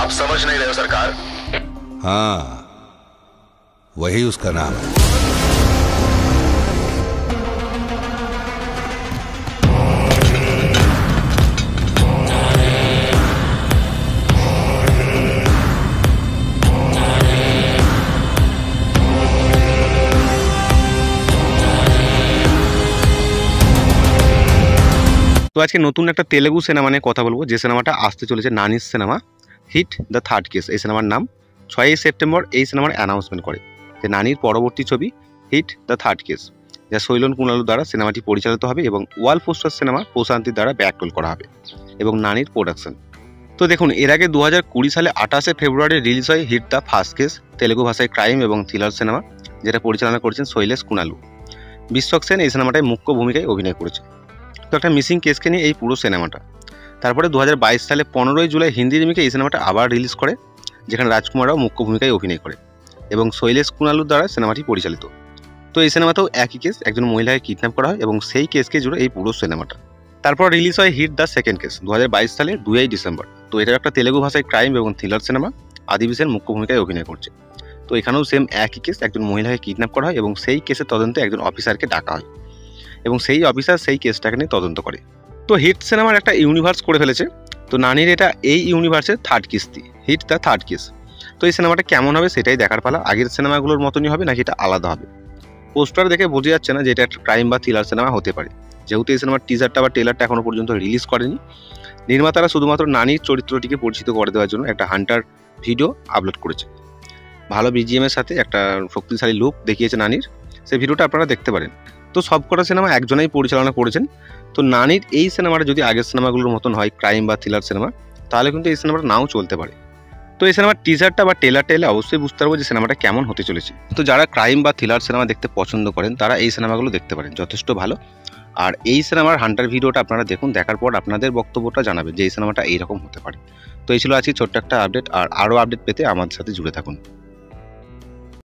आप समझ नहीं रहे हो सरकार। हाँ, वही उसका नाम है। তো আজকে নতুন একটা তেলেগু সিনেমা নিয়ে কথা বলবো, যে সিনেমাটা আসতে চলেছে নানির cinema hit the third case. এই সিনেমার নাম 6ই সেপ্টেম্বর এই সিনেমার অ্যানাউন্সমেন্ট করে যে নানির পরবর্তী ছবি হিট দ্য থার্ড কেস, যা শৈলন কুনালু দ্বারা সিনেমাটি পরিচালিত হবে এবং ওয়াল পোস্টার সিনেমা প্রশান্তির দ্বারা ব্যাকরোল করা হবে এবং নানির প্রোডাকশন। তো দেখুন, এর আগে 2020 সালে 28শে ফেব্রুয়ারি রিলিজ হয় hit the first case, Telugu ভাষায় ক্রাইম এবং থ্রিলার সিনেমা, যেটা পরিচালনা করেছেন শৈলেশ কুনালু। বিশ্বক সেন এই সিনেমাটায় মুখ্য ভূমিকায় অভিনয় করেছে। তো একটা মিসিং কেসকে নিয়ে এই পুরো সিনেমাটা। তারপরে 2022 সালে 15ই জুলাই হিন্দি রিমেকে এই সিনেমাটা আবার রিলিজ করে, যেখানে রাজকুমার রাও মুখ্য ভূমিকায় অভিনয় করে এবং শৈলেশ কুনালুর দ্বারা সিনেমাটি পরিচালিত। তো এই সিনেমাতেও একই কেস, একজন মহিলাকে কিডন্যাপ করা হয় এবং সেই কেসকে জুড়ে এই পুরো সিনেমাটা। তারপর রিলিজ হয় হিট দ্য সেকেন্ড কেস 2022 সালে 2ই ডিসেম্বর। তো এটা একটা তেলেগু ভাষায় ক্রাইম এবং থ্রিলার সিনেমা, আদিবি সেন মুখ্য ভূমিকায় অভিনয় করছে। তো এখানেও সেম একই কেস, একজন মহিলাকে কিডন্যাপ করা হয় এবং সেই কেসের তদন্তে একজন অফিসারকে ডাকা হয় এবং সেই অফিসার সেই কেসটাকে নিয়ে তদন্ত করে। তো হিট সিনেমার একটা ইউনিভার্স করে ফেলেছে। তো নানির এটা এই ইউনিভার্সের থার্ড কিস্তি, হিট দ্য থার্ড কেস। তো এই সিনেমাটা কেমন হবে সেটাই দেখার পালা। আগের সিনেমাগুলোর মতনই হবে নাকি এটা আলাদা হবে? পোস্টার দেখে বোঝা যাচ্ছে না যে এটা একটা ক্রাইম বা থ্রিলার সিনেমা হতে পারে, যেহেতু এই সিনেমার টিজারটা বা ট্রেলারটা এখনো পর্যন্ত রিলিজ করেনি। নির্মাতারা শুধুমাত্র নানির চরিত্রটিকে পরিচিত করে দেওয়ার জন্য একটা হান্টার ভিডিও আপলোড করেছে। ভালো বিজিএমের সাথে একটা শক্তিশালী লুক দেখিয়েছে নানির, সেই ভিডিওটা আপনারা দেখতে পারেন। তো সবকটা সিনেমা একজনেই পরিচালনা করেছেন। তো নানির এই সিনেমাটা যদি আগের সিনেমাগুলোর মতন হয় ক্রাইম বা থ্রিলার সিনেমা, তাহলে কিন্তু এই সিনেমাটা নাও চলতে পারে। তো এই সিনেমার টিজারটা বা ট্রেলারটা এলে অবশ্যই বুঝতে পারবো যে সিনেমাটা কেমন হতে চলেছে। তো যারা ক্রাইম বা থ্রিলার সিনেমা দেখতে পছন্দ করেন তারা এই সিনেমাগুলো দেখতে পারেন, যথেষ্ট ভালো। আর এই সিনেমার হান্টার ভিডিওটা আপনারা দেখুন, দেখার পর আপনাদের বক্তব্যটা জানাবেন যে এই সিনেমাটা এইরকম হতে পারে। তো এই ছিল আজকে ছোট্ট একটা আপডেট, আর আরও আপডেট পেতে আমাদের সাথে জুড়ে থাকুন।